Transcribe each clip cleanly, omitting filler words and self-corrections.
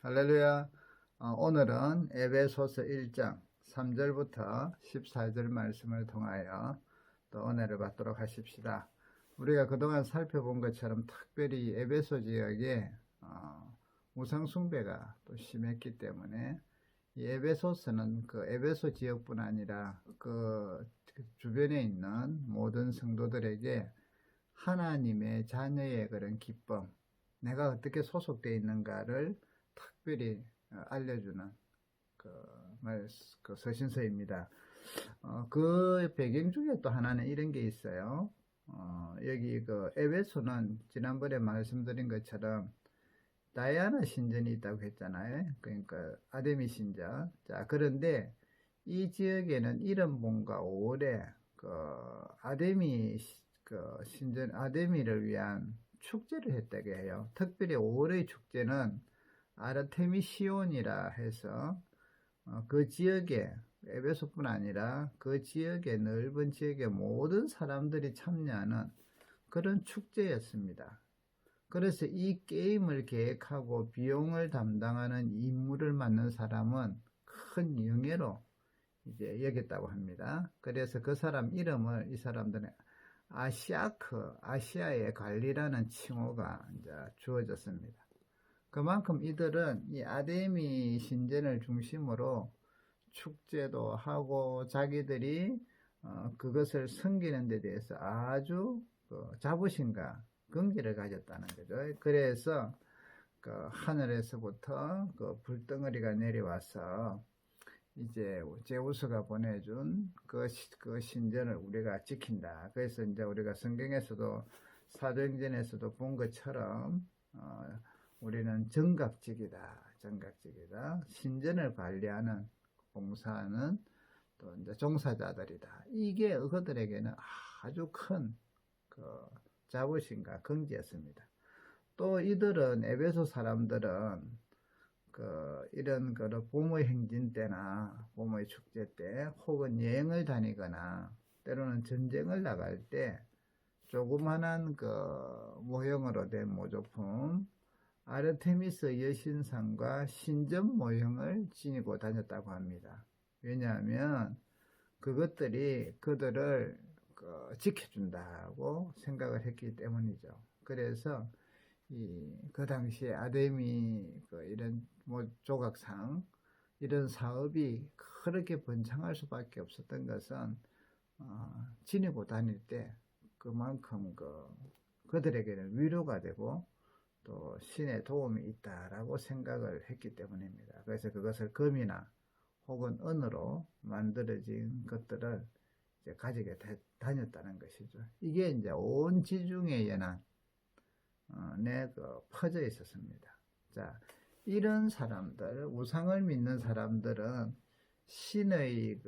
할렐루야. 오늘은 에베소서 1장 3절부터 14절 말씀을 통하여 또 은혜를 받도록 하십시다. 우리가 그동안 살펴본 것처럼 특별히 에베소 지역에 우상 숭배가 또 심했기 때문에 이 에베소서는 그 에베소 지역뿐 아니라 그 주변에 있는 모든 성도들에게 하나님의 자녀의 그런 기쁨, 내가 어떻게 소속되어 있는가를 특별히 알려주는 그 서신서입니다. 그 배경 중에 또 하나는 이런 게 있어요. 여기 그 에베소는 지난번에 말씀드린 것처럼 다이아나 신전이 있다고 했잖아요. 그러니까 아데미 신전. 자, 그런데 이 지역에는 이른봄과 5월에 그 아데미 신전 아데미를 위한 축제를 했다고 해요. 특별히 5월의 축제는 아르테미시온이라 해서 그 지역에 에베소뿐 아니라 그 지역의 넓은 지역의 모든 사람들이 참여하는 그런 축제였습니다. 그래서 이 게임을 계획하고 비용을 담당하는 임무를 맡는 사람은 큰 영예로 이제 여겼다고 합니다. 그래서 그 사람 이름을 이 사람들은 아시아의 관리라는 칭호가 이제 주어졌습니다. 그만큼 이들은 이 아데미 신전을 중심으로 축제도 하고 자기들이 그것을 섬기는 데 대해서 아주 자부심과 긍지를 가졌다는 거죠. 그래서 그 하늘에서부터 그 불덩어리가 내려와서 이제 제우스가 보내준 그 신전을 우리가 지킨다. 그래서 이제 우리가 성경에서도 사도행전에서도 본 것처럼 우리는 정각직이다. 신전을 관리하는 봉사하는 또 이제 종사자들이다. 이게 그들에게는 아주 큰 그 자부심과 긍지였습니다. 또 이들은 에베소 사람들은 이런 봄의 행진 때나 봄의 축제 때 혹은 여행을 다니거나 때로는 전쟁을 나갈 때 조그만한 모형으로 된 모조품 아르테미스 여신상과 신전 모형을 지니고 다녔다고 합니다. 왜냐하면 그것들이 그들을 지켜준다고 생각을 했기 때문이죠. 그래서 그 당시에 아데미 이런 조각상 이런 사업이 그렇게 번창할 수밖에 없었던 것은 지니고 다닐 때 그만큼 그들에게는 위로가 되고 또 신의 도움이 있다라고 생각을 했기 때문입니다. 그래서 그것을 금이나 혹은 은으로 만들어진 것들을 이제 가지게 다녔다는 것이죠. 이게 이제 온 지중해 연안 퍼져 있었습니다. 자, 이런 사람들, 우상을 믿는 사람들은 신의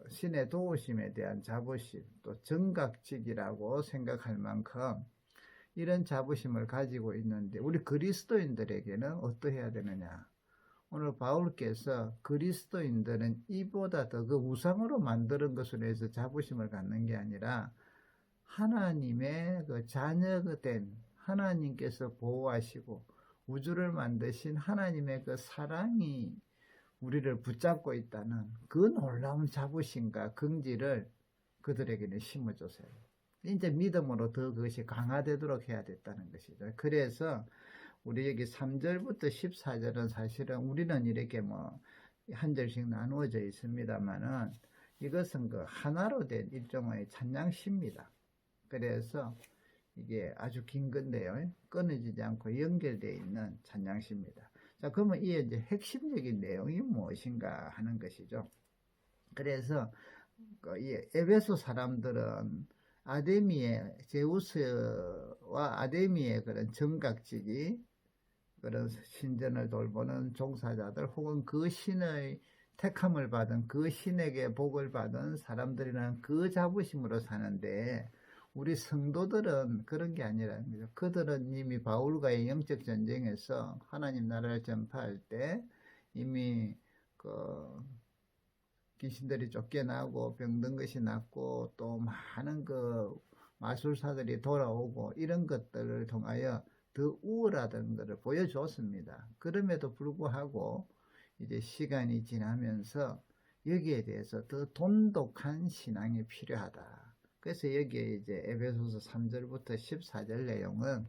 신의 도우심에 대한 자부심, 또 정각직이라고 생각할 만큼 이런 자부심을 가지고 있는데 우리 그리스도인들에게는 어떠해야 되느냐? 오늘 바울께서 그리스도인들은 이보다 더 그 우상으로 만드는 것으로 해서 자부심을 갖는 게 아니라 하나님의 자녀가 된 하나님께서 보호하시고 우주를 만드신 하나님의 그 사랑이 우리를 붙잡고 있다는 그 놀라운 자부심과 긍지를 그들에게는 심어줬어요. 이제 믿음으로 더 그것이 강화되도록 해야 됐다는 것이죠. 그래서 우리 여기 3절부터 14절은 사실은 우리는 이렇게 한 절씩 나누어져 있습니다만은 이것은 하나로 된 일종의 찬양시입니다. 그래서 이게 아주 긴 건데요. 끊어지지 않고 연결되어 있는 찬양시입니다. 자, 그러면 이 이제 핵심적인 내용이 무엇인가 하는 것이죠. 그래서 이 에베소 사람들은 제우스와 아데미의 그런 정각직이 그런 신전을 돌보는 종사자들 혹은 그 신의 택함을 받은 그 신에게 복을 받은 사람들이라는 그 자부심으로 사는데 우리 성도들은 그런 게 아니라는 거죠. 그들은 이미 바울과의 영적 전쟁에서 하나님 나라를 전파할 때 이미 귀신들이 쫓겨나고 병든 것이 낫고 또 많은 마술사들이 돌아오고 이런 것들을 통하여 더 우월하다는 것을 보여줬습니다. 그럼에도 불구하고 이제 시간이 지나면서 여기에 대해서 더 돈독한 신앙이 필요하다. 그래서 여기에 이제 에베소서 3절부터 14절 내용은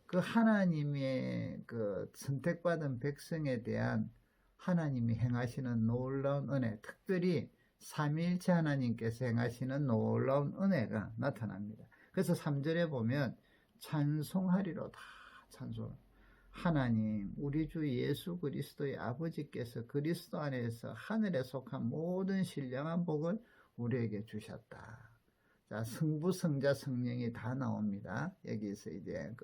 그 하나님의 그 선택받은 백성에 대한 하나님이 행하시는 놀라운 은혜, 특별히 삼위일체 하나님께서 행하시는 놀라운 은혜가 나타납니다. 그래서 3절에 보면 찬송하리로다. 찬송. 하나님, 우리 주 예수 그리스도의 아버지께서 그리스도 안에서 하늘에 속한 모든 신령한 복을 우리에게 주셨다. 자, 성부, 성자, 성령이 다 나옵니다. 여기서 이제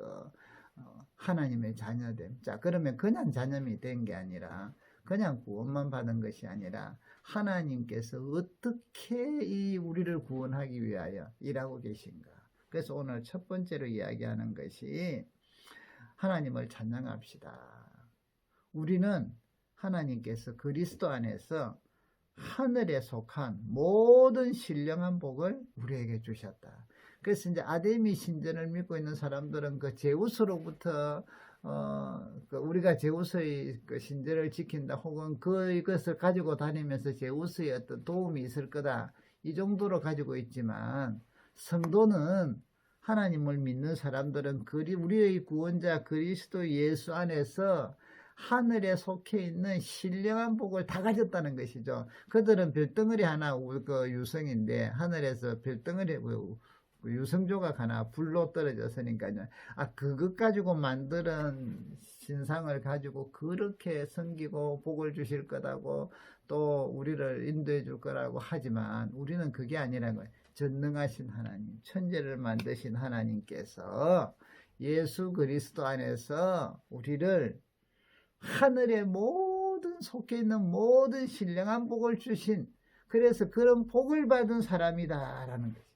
하나님의 자녀됨. 자, 그러면 그냥 자녀이 된 게 아니라, 그냥 구원만 받은 것이 아니라, 하나님께서 어떻게 이 우리를 구원하기 위하여 일하고 계신가. 그래서 오늘 첫 번째로 이야기하는 것이 하나님을 찬양합시다. 우리는 하나님께서 그리스도 안에서 하늘에 속한 모든 신령한 복을 우리에게 주셨다. 그래서 이제 아데미 신전을 믿고 있는 사람들은 그 제우스로부터 우리가 제우스의 그 신전을 지킨다, 혹은 그것을 가지고 다니면서 제우스의 어떤 도움이 있을 거다, 이 정도로 가지고 있지만, 성도는 하나님을 믿는 사람들은 우리의 구원자 그리스도 예수 안에서 하늘에 속해 있는 신령한 복을 다 가졌다는 것이죠. 그들은 별덩어리 하나, 그 유성인데 하늘에서 별덩어리 유성조각 하나 불로 떨어졌으니까요. 그것 가지고 만드는 신상을 가지고 그렇게 섬기고 복을 주실 거라고, 또 우리를 인도해 줄 거라고 하지만, 우리는 그게 아니라는 거예요. 전능하신 하나님, 천지를 만드신 하나님께서 예수 그리스도 안에서 우리를 하늘의 모든 속해 있는 모든 신령한 복을 주신, 그래서 그런 복을 받은 사람이다라는 거죠.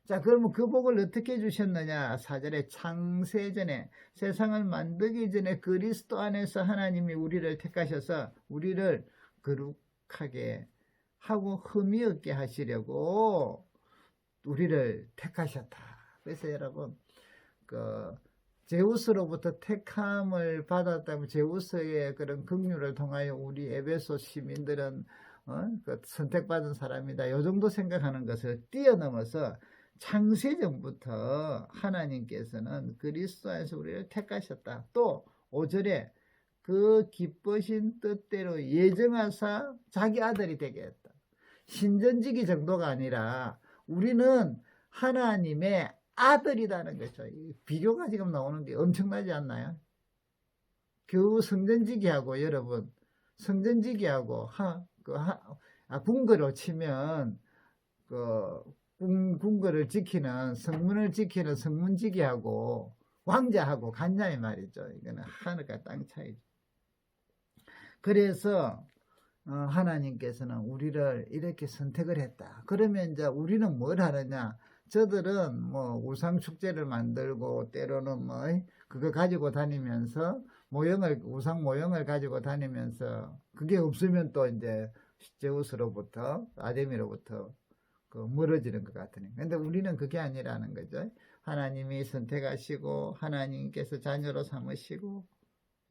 자, 그러면 그 복을 어떻게 주셨느냐? 4절에 창세전에, 세상을 만들기 전에 그리스도 안에서 하나님이 우리를 택하셔서 우리를 거룩하게 하고 흠이 없게 하시려고 우리를 택하셨다. 그래서 여러분, 제우스로부터 택함을 받았다면 제우스의 그런 긍휼을 통하여 우리 에베소 시민들은 선택받은 사람이다, 이 정도 생각하는 것을 뛰어넘어서 창세전부터 하나님께서는 그리스도 안에서 우리를 택하셨다. 또 5절에 그 기쁘신 뜻대로 예정하사 자기 아들이 되게 했다. 신전지기 정도가 아니라 우리는 하나님의 아들이라는 거죠. 비교가 지금 나오는 게 엄청나지 않나요? 겨우 성전지기하고, 여러분, 성전지기하고 궁궐로 치면 궁궐을 지키는, 성문을 지키는 성문지기하고 왕자하고 같냐 이 말이죠. 이거는 하늘과 땅 차이죠. 그래서 하나님께서는 우리를 이렇게 선택을 했다. 그러면 이제 우리는 뭘 하느냐? 저들은 우상 축제를 만들고, 때로는 그거 가지고 다니면서 우상 모형을 가지고 다니면서, 그게 없으면 또 이제 제우스로부터, 아데미로부터 멀어지는 것 같으니. 근데 우리는 그게 아니라는 거죠. 하나님이 선택하시고 하나님께서 자녀로 삼으시고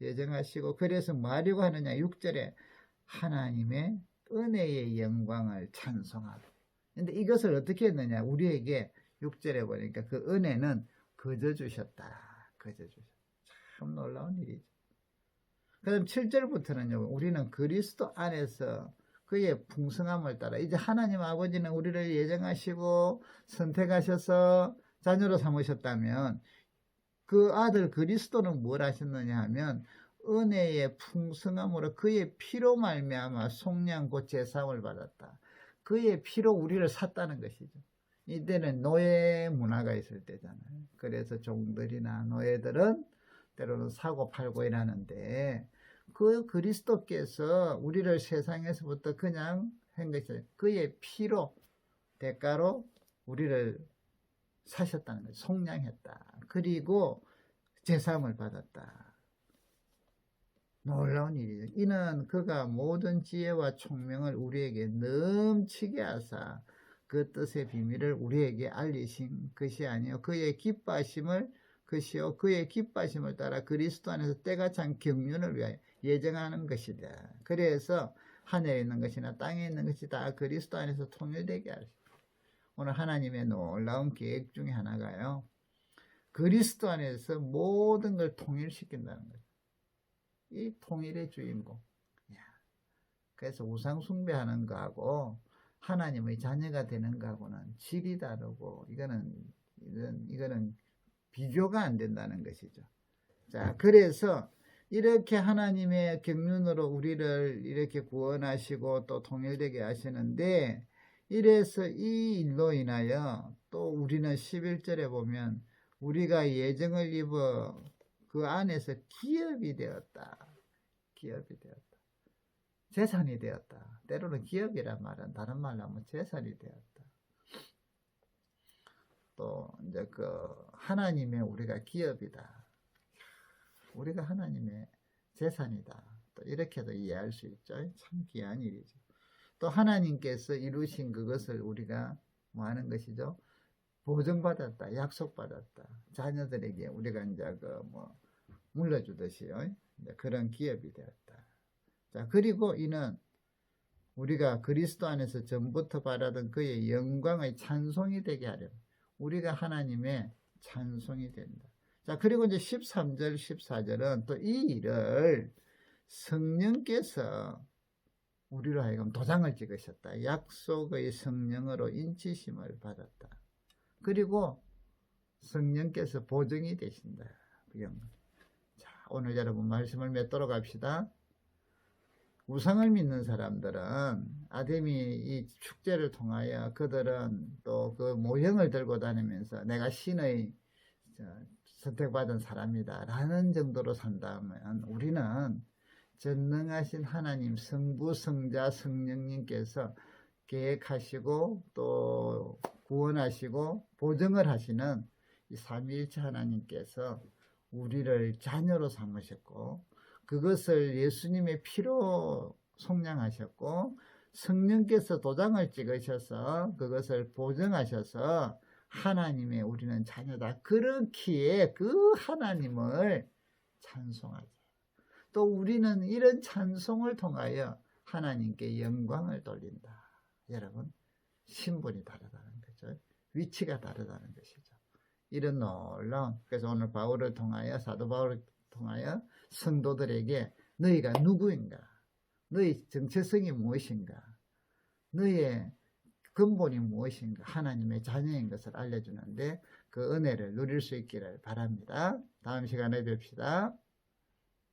예정하시고, 그래서 뭐 하려고 하느냐? 6절에 하나님의 은혜의 영광을 찬송하고. 근데 이것을 어떻게 했느냐? 우리에게 6절에 보니까 그 은혜는 거저 주셨다. 거저 주셨다. 참 놀라운 일이죠. 그다음 7절부터는요, 우리는 그리스도 안에서 그의 풍성함을 따라, 이제 하나님 아버지는 우리를 예정하시고 선택하셔서 자녀로 삼으셨다면, 그 아들 그리스도는 뭘 하셨느냐 하면, 은혜의 풍성함으로 그의 피로 말미암아 속량 곧 제사함을 받았다. 그의 피로 우리를 샀다는 것이죠. 이때는 노예 문화가 있을 때잖아요. 그래서 종들이나 노예들은 때로는 사고 팔고 이러는데, 그 그리스도께서 우리를 세상에서부터 그냥 한 것이 그의 피로, 대가로 우리를 사셨다는 거예요. 속량했다. 그리고 제사함을 받았다. 놀라운 일이죠. 이는 그가 모든 지혜와 총명을 우리에게 넘치게 하사 그 뜻의 비밀을 우리에게 알리신 것이 아니요 그의 기뻐하심을 것이요 그의 기뻐하심을 따라 그리스도 안에서 때가 찬 경륜을 위하여 예정하는 것이다. 그래서 하늘에 있는 것이나 땅에 있는 것이 다 그리스도 안에서 통일되게 하시고, 오늘 하나님의 놀라운 계획 중에 하나가요, 그리스도 안에서 모든 걸 통일시킨다는 거예요. 이 통일의 주인공. 그래서 우상 숭배하는 거하고 하나님의 자녀가 되는 거하고는 질이 다르고 이거는 비교가 안 된다는 것이죠. 자, 그래서 이렇게 하나님의 경륜으로 우리를 이렇게 구원하시고 또 통일되게 하시는데, 이래서 이 일로 인하여 또 우리는 11절에 보면 우리가 예정을 입어 그 안에서 기업이 되었다. 기업이 되었다. 재산이 되었다. 때로는 기업이란 말은 다른 말로 하면 재산이 되었다. 또 이제 그 하나님의 우리가 기업이다. 우리가 하나님의 재산이다. 또 이렇게도 이해할 수 있죠. 참 귀한 일이죠. 또 하나님께서 이루신 그것을 우리가 뭐 하는 것이죠? 보증받았다. 약속받았다. 자녀들에게 우리가 이제 그 뭐 물려주듯이요. 이제 그런 기업이 되었다. 자, 그리고 이는 우리가 그리스도 안에서 전부터 바라던 그의 영광의 찬송이 되게 하려면 우리가 하나님의 찬송이 된다. 자, 그리고 이제 13절, 14절은 또 이 일을 성령께서 우리로 하여금 도장을 찍으셨다. 약속의 성령으로 인치심을 받았다. 그리고 성령께서 보증이 되신다. 자, 오늘 여러분 말씀을 맺도록 합시다. 우상을 믿는 사람들은 아담이 이 축제를 통하여 그들은 또 그 모형을 들고 다니면서 내가 신의 선택받은 사람이다 라는 정도로 산다면, 우리는 전능하신 하나님 성부 성자 성령님께서 계획하시고 또 구원하시고 보증을 하시는 이 삼위일체 하나님께서 우리를 자녀로 삼으셨고, 그것을 예수님의 피로 속량하셨고, 성령께서 도장을 찍으셔서 그것을 보증하셔서 하나님의 우리는 자녀다. 그렇기에 그 하나님을 찬송하자. 또 우리는 이런 찬송을 통하여 하나님께 영광을 돌린다. 여러분, 신분이 다르다는 거죠. 위치가 다르다는 것이죠. 이런 놀라운, 그래서 오늘 바울을 통하여, 사도 바울을 통하여 성도들에게 너희가 누구인가, 너희 정체성이 무엇인가, 너희의 근본이 무엇인가, 하나님의 자녀인 것을 알려주는데 그 은혜를 누릴 수 있기를 바랍니다. 다음 시간에 뵙시다.